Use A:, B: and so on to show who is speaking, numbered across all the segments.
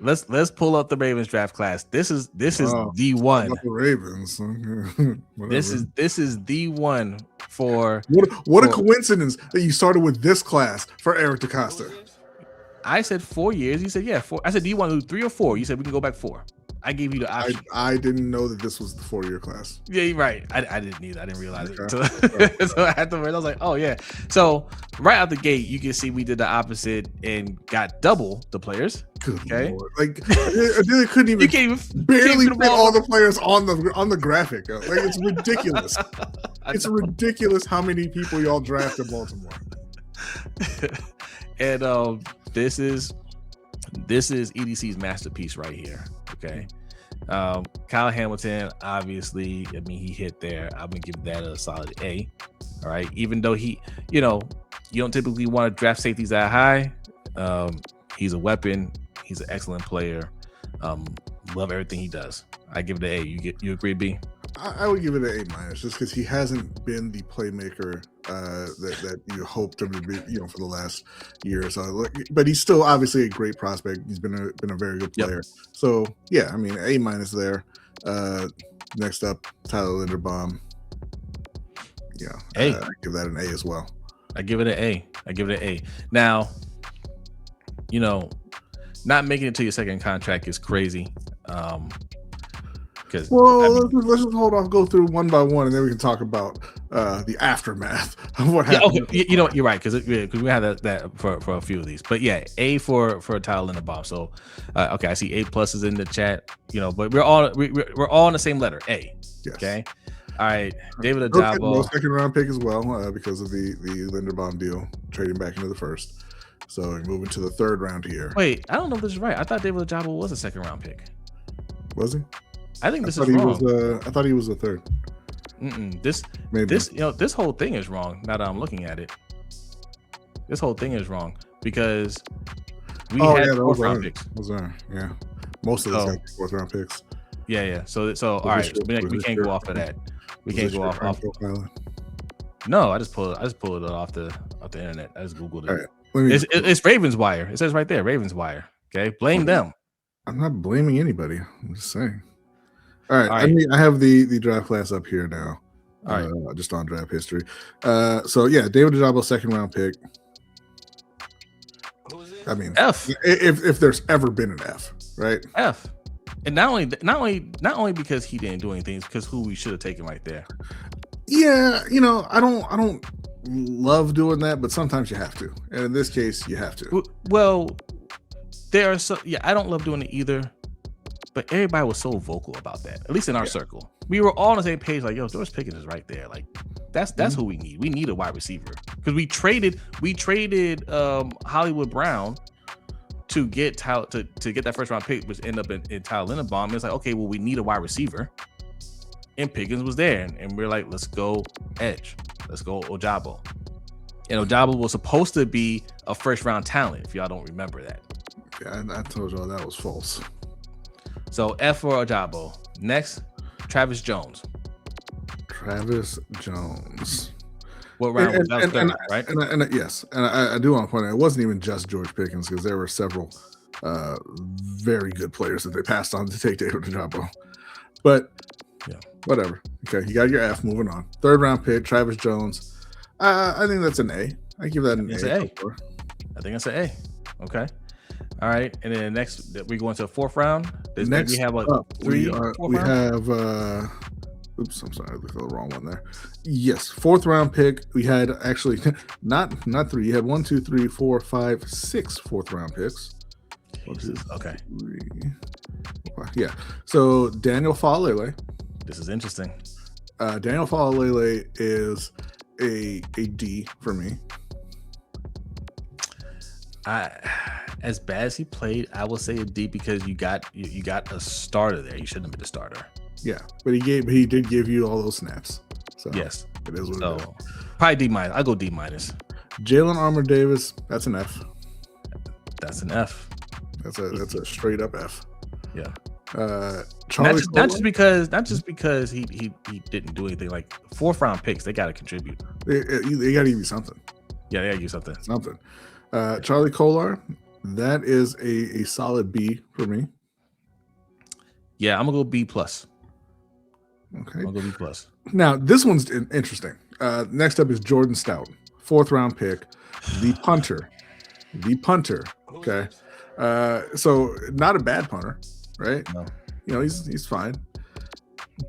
A: let's pull up the Ravens draft class. This is
B: Wow.
A: the one.
B: About the Ravens.
A: This is the one for
B: what a coincidence that you started with this class for Eric DeCosta.
A: I said 4 years. You said, yeah, 4. I said, do you want to do 3 or 4? You said we can go back 4. I gave you the option.
B: I didn't know that this was the 4-year class.
A: Yeah, you're right. I didn't either. I didn't realize it. So afterwards, I was like, oh, yeah. So right out the gate, you can see we did the opposite and got double the players.
B: Good
A: okay.
B: Lord. Like, they couldn't even, barely fit all the players on the graphic. Like, it's ridiculous. It's ridiculous how many people y'all draft in Baltimore.
A: And this is EDC's masterpiece right here. Okay. Kyle Hamilton, obviously, I mean, he hit there. I'm gonna give that a solid A. All right. Even though he, you don't typically want to draft safeties that high. He's a weapon. He's an excellent player. Love everything he does. I give it an A. You agree, B?
B: I would give it an A- just because he hasn't been the playmaker that you hoped him to be, for the last year or so. But he's still obviously a great prospect. He's been a very good player. Yep. So yeah, I mean, A- there. Next up, Tyler Linderbaum. Yeah, I give that an A as well.
A: I give it an A. Now, not making it to your second contract is crazy.
B: Let's just hold off, go through one by one, and then we can talk about the aftermath of what happened.
A: Yeah, okay. You're right, because we had that for a few of these. But yeah, A for Tyler Linderbaum. So okay, I see A+ is in the chat. But we're all on the same letter, A.
B: Yes.
A: Okay. All right, David Ojabo.
B: No second round pick as well because of the Linderbaum deal, trading back into the first. So we're moving to the third round here.
A: Wait, I don't know if this is right. I thought David Ojabo was a second round pick.
B: Was he?
A: I think this is wrong.
B: I thought he was a third.
A: This whole thing is wrong. Now that I'm looking at it, this whole thing is wrong because we had fourth round picks.
B: Yeah, most of us had fourth round picks.
A: Yeah. So all right, we can't go off of that. We can't go off. No, I just pulled it off the internet. I just googled it. Right, it's Ravens Wire. It says right there, Ravens Wire. Okay, blame them.
B: I'm not blaming anybody. I'm just saying. All right. I have the draft class up here now. All right. Just on draft history. So yeah, David Ojabo, second round pick. I mean,
A: F.
B: If there's ever been an F, right?
A: F. And not only because he didn't do anything, it's because who we should have taken right there.
B: Yeah, I don't love doing that, but sometimes you have to, and in this case, you have to.
A: Well, there are I don't love doing it either. But everybody was so vocal about that, at least in our circle. We were all on the same page, like, yo, George Pickens is right there. Like, that's who we need. We need a wide receiver. Because we traded Hollywood Brown to get that first round pick, which ended up in Tyler Linderbaum. And it's like, okay, well, we need a wide receiver. And Pickens was there. And we're like, let's go edge. Let's go Ojabo. And Ojabo was supposed to be a first round talent, if y'all don't remember that.
B: Yeah, I told y'all that was false.
A: So F for Ojabo. Next, Travis Jones. What round was that? Third, right?
B: And yes, and I do want to point out it wasn't even just George Pickens because there were several very good players that they passed on to take David Ojabo. But yeah, whatever. Okay, you got your F. Moving on. Third round pick, Travis Jones. I think that's an A. I give that an A.
A: I think that's an A. Okay. All right, and then next we go into the fourth round.
B: Next,
A: we have like
B: we have. Oops, I'm sorry, I looked at the wrong one there. Yes, fourth round pick. We had actually not 3. You had 1, 2, 3, 4, 5, 6 fourth round picks.
A: Okay.
B: 3, 4, yeah. So Daniel Faalele.
A: This is interesting.
B: Daniel Faalele is a D for me.
A: As bad as he played, I will say a D because you got a starter there. You shouldn't have been a starter.
B: Yeah, but he did give you all those snaps. So
A: yes,
B: it is what it is.
A: Probably D-. I'll go D-.
B: Jalen Armour Davis, that's an F.
A: That's an F.
B: That's a straight up F.
A: Yeah.
B: Charlie
A: not just because he didn't do anything. Like fourth round picks, they got to contribute.
B: They got to give you something.
A: Yeah, they got to give you something.
B: Charlie Kolar, That is a solid B for me.
A: Yeah, I'm gonna go B plus.
B: Okay.
A: I'm gonna go B plus.
B: Now this one's interesting. Next up is Jordan Stout, 4th round pick, the punter. The punter. Okay. So not a bad punter, right?
A: No.
B: You know, he's fine.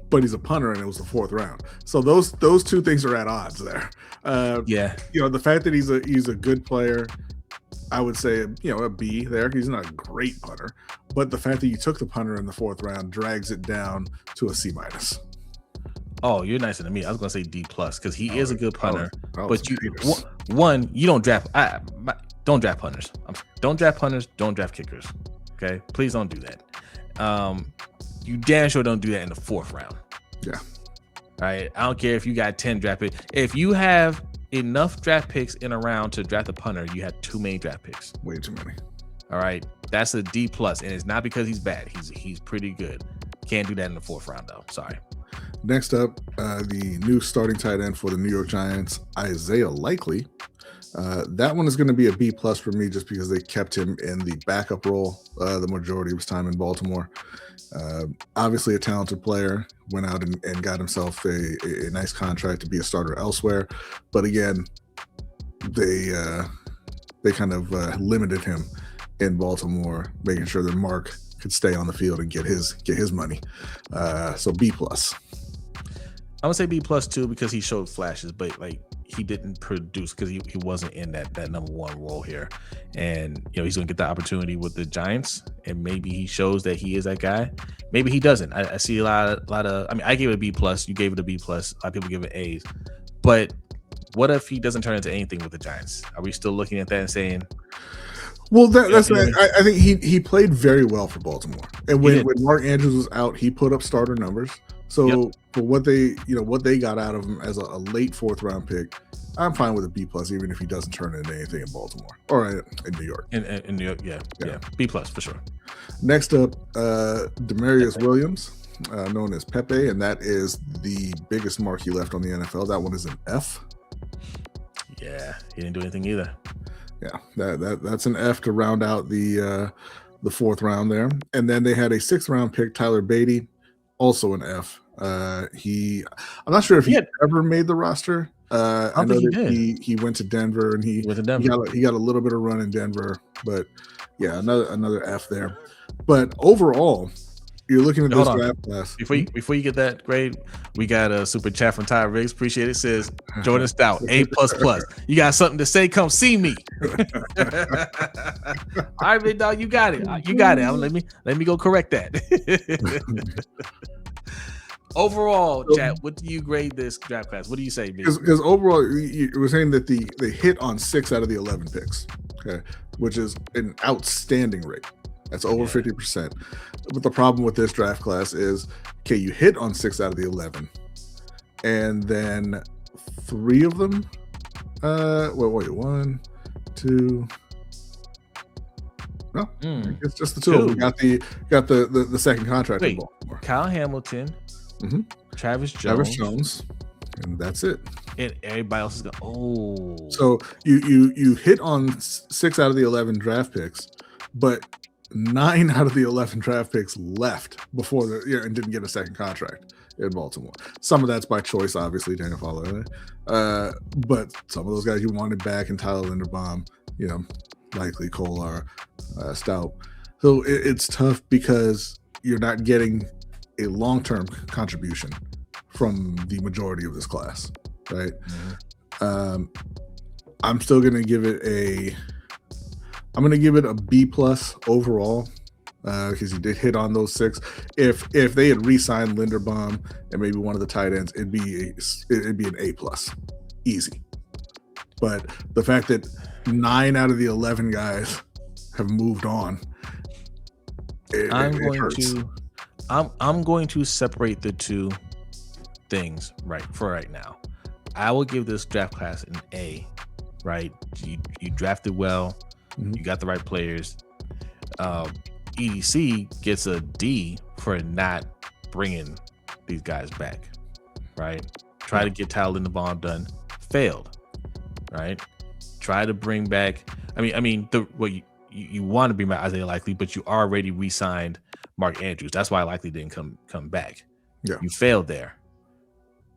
B: But he's a punter, and it was the 4th round. So those two things are at odds there.
A: Yeah.
B: You know, the fact that he's a good player, I would say, you know, a B there. He's not a great punter, but the fact that you took the punter in the 4th round drags it down to a C minus.
A: Oh, you're nicer than me. I was gonna say D plus because he is a good punter. But you don't draft. Don't draft punters. Don't draft punters. Don't draft kickers. Okay, please don't do that. You damn sure don't do that in the 4th round.
B: Yeah.
A: All right. I don't care if you got 10 draft picks. If you have enough draft picks in a round to draft a punter, you had too many draft picks.
B: Way too many.
A: All right. That's a D plus, and it's not because he's bad. He's pretty good. Can't do that in the 4th round though. Sorry.
B: Next up, the new starting tight end for the New York Giants, Isaiah Likely. That one is going to be a B plus for me just because they kept him in the backup role the majority of his time in Baltimore. Obviously a talented player, went out and got himself a nice contract to be a starter elsewhere. But again, they kind of limited him in Baltimore, making sure that Mark could stay on the field and get his money. So B plus.
A: I'm gonna say B plus too because he showed flashes, but like he didn't produce because he wasn't in that number 1 role here. And you know he's gonna get the opportunity with the Giants, and maybe he shows that he is that guy. Maybe he doesn't. I see a lot of. I mean, I gave it a B plus. You gave it a B plus. A lot of people give it A's. But what if he doesn't turn into anything with the Giants? Are we still looking at that and saying?
B: Well, that's I think he played very well for Baltimore, and when Mark Andrews was out, he put up starter numbers. So for what they got out of him as a late 4th round pick, I'm fine with a B plus, even if he doesn't turn into anything in Baltimore or in New York.
A: In New York, yeah, B plus for sure.
B: Next up, Demarius Williams, known as Pepe, and that is the biggest mark he left on the NFL. That one is an F.
A: Yeah, he didn't do anything either.
B: Yeah, that's an F to round out the 4th round there. And then they had a 6th round pick, Tyler Beatty, also an F. I'm not sure if he ever made the roster. I know that he went to Denver, and he got a little bit of run in Denver, but yeah, another F there. But overall, you're looking at this draft class.
A: Before you get that grade, we got a super chat from Ty Riggs. Appreciate it. It says Jordan Stout, A plus plus. You got something to say? Come see me. All right, big dog, you got it. You got it. Let me go correct that. Overall, Chad, what do you grade this draft class? What do you say,
B: because overall, you were saying that they hit on 6 out of the 11 picks, okay, which is an outstanding rate. That's over 50%. But the problem with this draft class is, okay, you hit on 6 out of the 11, and then 3 of them. Wait, 1, 2. No, it's just the 2. We got the second contract.
A: Wait, Kyle Hamilton, Travis Jones,
B: and that's it.
A: And everybody else is going. Oh,
B: so you hit on 6 out of the 11 draft picks, but 9 out of the 11 draft picks left before and didn't get a second contract in Baltimore. Some of that's by choice, obviously, Daniel Fowler. But some of those guys you wanted back, and Tyler Linderbaum, Likely, Kolar, Stout. So it's tough because you're not getting a long-term contribution from the majority of this class, right? Mm-hmm. I'm still going to give it a B plus overall because he did hit on those 6. If they had re-signed Linderbaum and maybe one of the tight ends, it'd be an A plus, easy. But the fact that 9 out of the 11 guys have moved on, it hurts.
A: I'm going to separate the 2 things right now. I will give this draft class an A. Right, you drafted well. Mm-hmm. You got the right players. EDC gets a D for not bringing these guys back. Right, try to get Tyler Linderbaum done, failed. Right, try to bring back. you want to bring back Isaiah Likely, but you already re-signed Mark Andrews. That's why Likely didn't come back.
B: Yeah.
A: You failed there.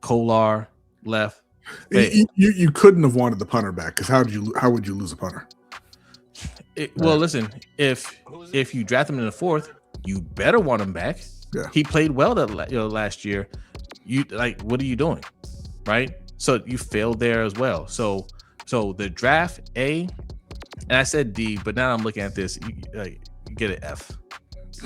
A: Kolar left.
B: You couldn't have wanted the punter back, because how would you lose a punter?
A: Well, listen, if you draft him in the 4th, you better want him back.
B: Yeah.
A: He played well last year. You what are you doing, right? So you failed there as well. So the draft A, and I said D, but now I'm looking at this. You get an F.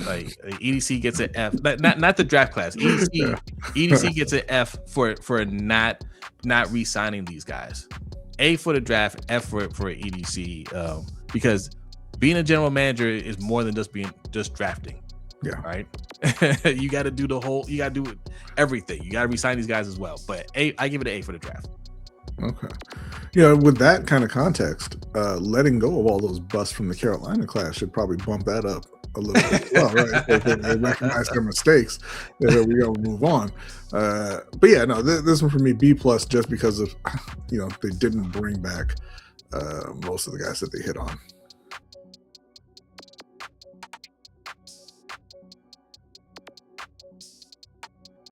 A: Like EDC gets an F. Not the draft class. EDC gets an F for not re-signing these guys. A for the draft, F for EDC, because being a general manager is more than just drafting.
B: Yeah.
A: Right. You got to do you got to do everything. You got to re-sign these guys as well. But I give it an A for the draft.
B: Okay. Yeah, with that kind of context, letting go of all those busts from the Carolina class should probably bump that up a little bit as well, right? They recognize their mistakes, and then we gotta move on. But yeah, no, this one for me, B+, just because of they didn't bring back most of the guys that they hit on.